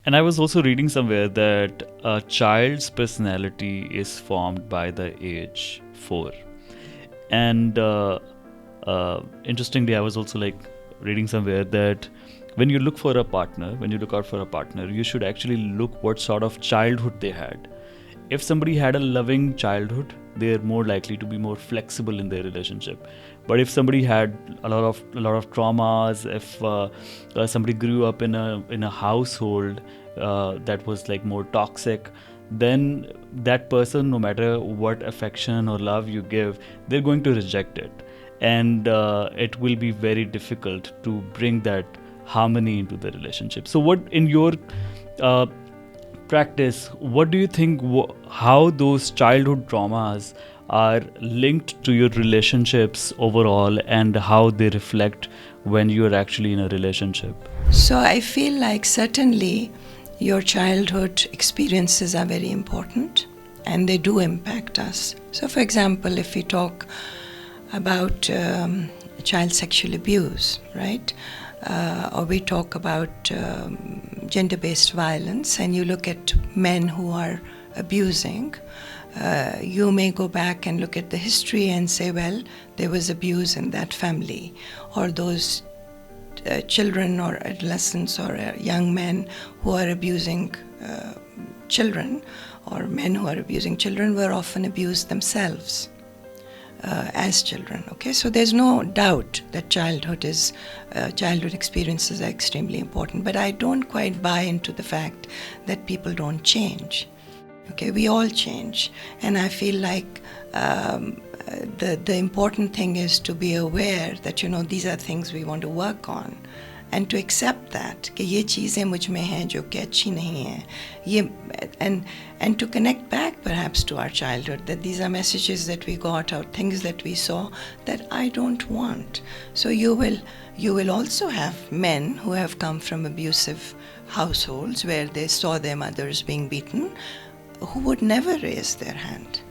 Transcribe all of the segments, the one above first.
And I was also reading somewhere that a child's personality is formed by the age 4. And interestingly, I was also like reading somewhere that when you look for a partner, when you look out for a partner, you should actually look what sort of childhood they had. If somebody had a loving childhood, they're more likely to be more flexible in their relationship. But if somebody had a lot of traumas, if somebody grew up in a household that was like more toxic, then that person, no matter what affection or love you give, they're going to reject it, and it will be very difficult to bring that harmony into the relationship. So, what in your uh, practice, what do you think, how those childhood traumas are linked to your relationships overall, and how they reflect when you're actually in a relationship? So I feel like certainly your childhood experiences are very important and they do impact us. So for example, if we talk about child sexual abuse, right? Or we talk about gender-based violence, and you look at men who are abusing, you may go back and look at the history and say, well, there was abuse in that family, or those children or adolescents or young men who are abusing children, or men who are abusing children, were often abused themselves as children. Okay, so there's no doubt that childhood experiences are extremely important, but I don't quite buy into the fact that people don't change. Okay, we all change, and I feel like the important thing is to be aware that these are things we want to work on, and to accept that कि ये चीज़ें मुझ में हैं जो कि अच्छी नहीं हैं, ये and to connect back perhaps to our childhood, that these are messages that we got, or things that we saw that I don't want. So you will also have men who have come from abusive households where they saw their mothers being beaten, who would never raise their hand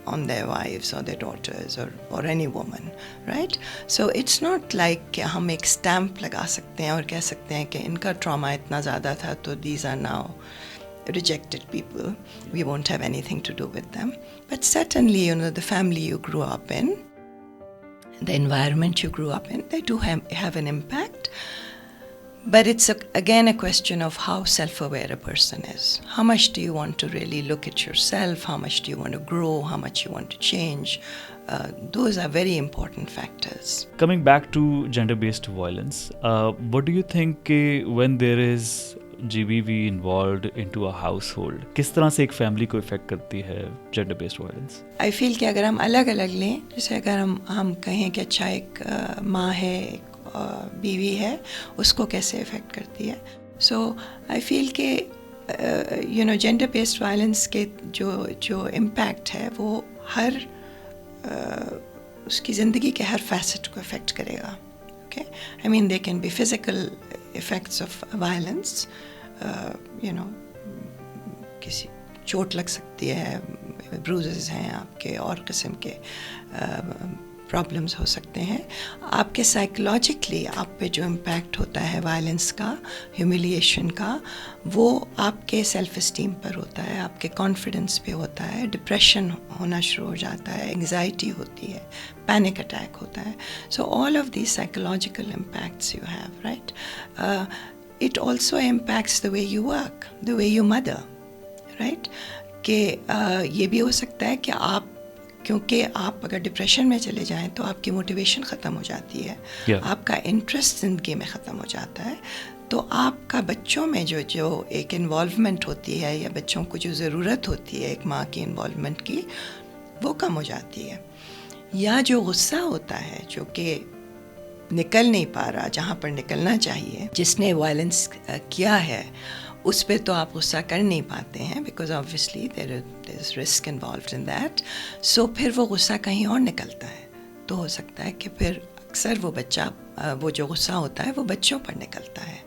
on their wives or their daughters or any woman, right? So it's not like कि हम एक stamp लगा सकते हैं और कह सकते हैं कि इनका trauma इतना ज़्यादा था तो these are now rejected people, we won't have anything to do with them. But certainly, the family you grew up in, the environment you grew up in, they do have an impact. But it's again a question of how self-aware a person is. How much do you want to really look at yourself? How much do you want to grow? How much you want to change? Those are very important factors. Coming back to gender-based violence, what do you think when there is GBV involved into a household, किस तरह से एक family को affect करती है gender-based violence? I feel कि अगर हम अलग-अलग लें, जैसे अगर हम कहें कि अच्छा एक माँ है, बीवी है, उसको कैसे affect करती है. So I feel कि gender-based violence के जो impact है वो हर उसकी ज़िंदगी के हर facet को affect करेगा. Okay, I mean there can be physical effects of violence, किसी चोट लग सकती है, bruises हैं आपके, और किस्म के प्रॉब्लम्स हो सकते हैं. आपके साइकोलॉजिकली आप पे जो इम्पैक्ट होता है वायलेंस का, ह्यूमिलिएशन का, वो आपके सेल्फ इस्टीम पर होता है, आपके कॉन्फिडेंस पे होता है, डिप्रेशन होना शुरू हो जाता है, एंग्जाइटी होती है, पैनिक अटैक होता है. So all of these psychological impacts you have, right. It also impacts the way you work, the way you mother, right. कि ये भी हो सकता है कि क्योंकि आप अगर डिप्रेशन में चले जाएं तो आपकी मोटिवेशन ख़त्म हो जाती है, आपका इंटरेस्ट ज़िंदगी में ख़त्म हो जाता है, तो आपका बच्चों में जो एक इन्वॉल्वमेंट होती है, या बच्चों को जो ज़रूरत होती है एक माँ की इन्वॉल्वमेंट की, वो कम हो जाती है. या जो गुस्सा होता है जो कि निकल नहीं पा रहा जहाँ पर निकलना चाहिए, जिसने वायलेंस किया है उस पे तो आप गुस्सा कर नहीं पाते हैं, because obviously there is risk involved in that. So फिर वो गुस्सा कहीं और निकलता है, तो हो सकता है कि फिर अक्सर वो जो गुस्सा होता है वो बच्चों पर निकलता है,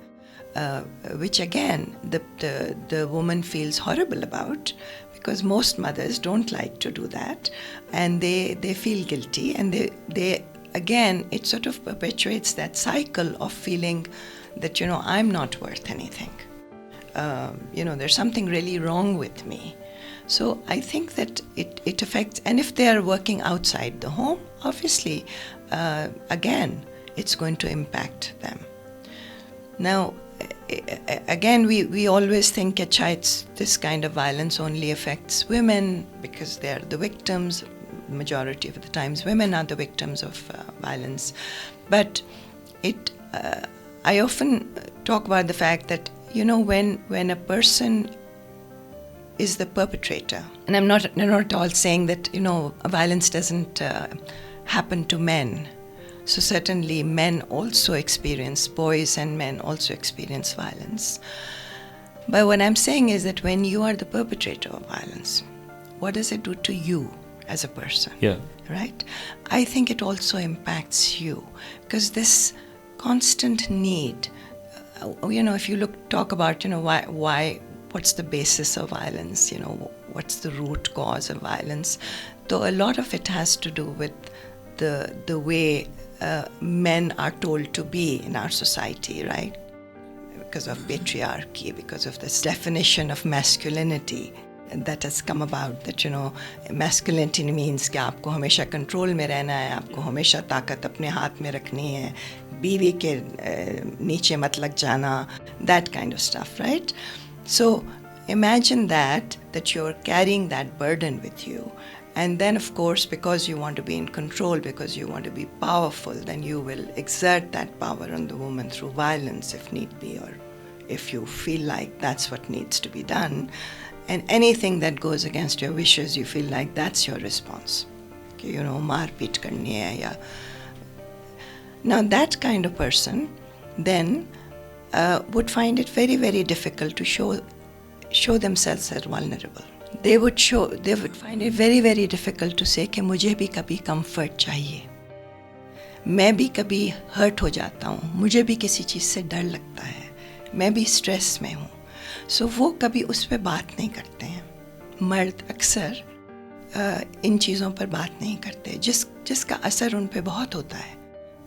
which again the woman feels horrible about, because most mothers don't like to do that, and they feel guilty, and they again it sort of perpetuates that cycle of feeling that I'm not worth anything. there's something really wrong with me. So I think that it affects, and if they are working outside the home, obviously, again, it's going to impact them. Now, again, we always think that this kind of violence only affects women because they are the victims. Majority of the times, women are the victims of violence. But I often talk about the fact that, when a person is the perpetrator, and I'm not at all saying that, violence doesn't happen to men. So certainly boys and men also experience violence. But what I'm saying is that when you are the perpetrator of violence, what does it do to you as a person? Yeah. Right? I think it also impacts you, because this constant need, if you talk about, why, what's the basis of violence, what's the root cause of violence, though a lot of it has to do with the way men are told to be in our society, right? Because of patriarchy, because of this definition of masculinity that has come about, that masculinity means कि आपको हमेशा control में रहना है, आपको हमेशा ताकत अपने हाथ में रखनी है, बीवी के नीचे मत लग जाना, that kind of stuff, right? So imagine that you're carrying that burden with you, and then of course, because you want to be in control, because you want to be powerful, then you will exert that power on the woman through violence if need be, or if you feel like that's what needs to be done. And anything that goes against your wishes, you feel like that's your response. Okay, maar peet karni hai ya. Now that kind of person then would find it very, very difficult to show themselves as vulnerable. They would find it very, very difficult to say कि मुझे भी कभी comfort चाहिए. मैं भी कभी hurt हो जाता हूँ, मुझे भी किसी चीज़ से डर लगता है, मैं भी stress में हूँ. So वो कभी उस पर बात नहीं करते हैं. मर्द अक्सर इन चीज़ों पर बात नहीं करते, जिसका असर उन पे बहुत होता है.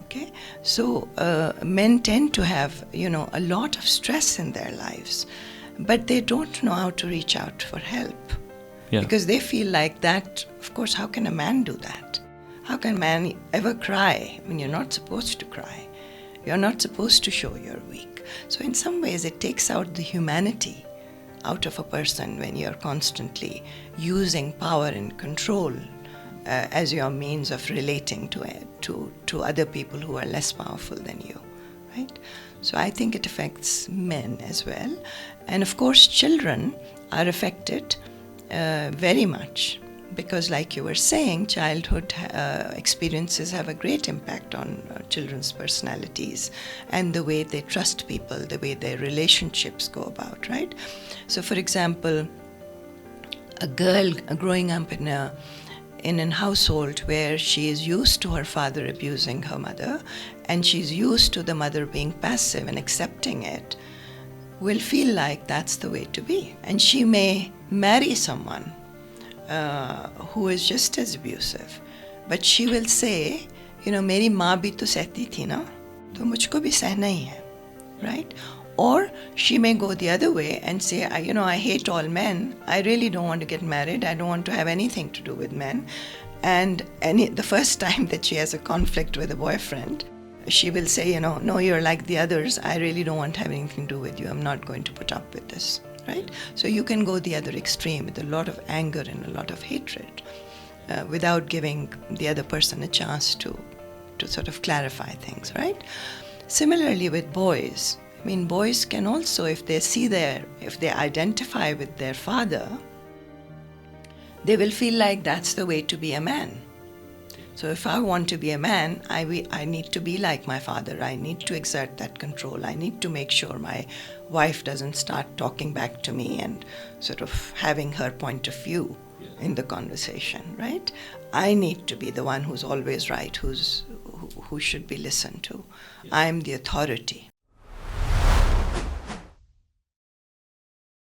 Okay? So men tend to have, a lot of stress in their lives, but they don't know how to reach out for help. Yeah. Because they feel like that, of course, how can a man do that? How can a man ever cry when you're not supposed to cry? You're not supposed to show you're weak. So in some ways, it takes out the humanity out of a person when you're constantly using power and control as your means of relating to other people who are less powerful than you, right? So I think it affects men as well. And of course, children are affected very much, because like you were saying, childhood experiences have a great impact on children's personalities and the way they trust people, the way their relationships go about, right? So for example, a girl growing up in a household where she is used to her father abusing her mother, and she's used to the mother being passive and accepting it, will feel like that's the way to be. And she may marry someone who is just as abusive, but she will say, मेरी माँ भी तो सहती थी ना, तो मुझको भी सहना ही है, right? Or she may go the other way and say, I hate all men. I really don't want to get married. I don't want to have anything to do with men. And the first time that she has a conflict with a boyfriend, she will say, no, you're like the others. I really don't want to have anything to do with you. I'm not going to put up with this, right? So you can go the other extreme with a lot of anger and a lot of hatred without giving the other person a chance to sort of clarify things, right? Similarly with boys, boys can also, if they identify with their father, they will feel like that's the way to be a man. So if I want to be a man, I need to be like my father. I need to exert that control. I need to make sure my wife doesn't start talking back to me and sort of having her point of view in the conversation, right? I need to be the one who's always right, who should be listened to. I'm the authority.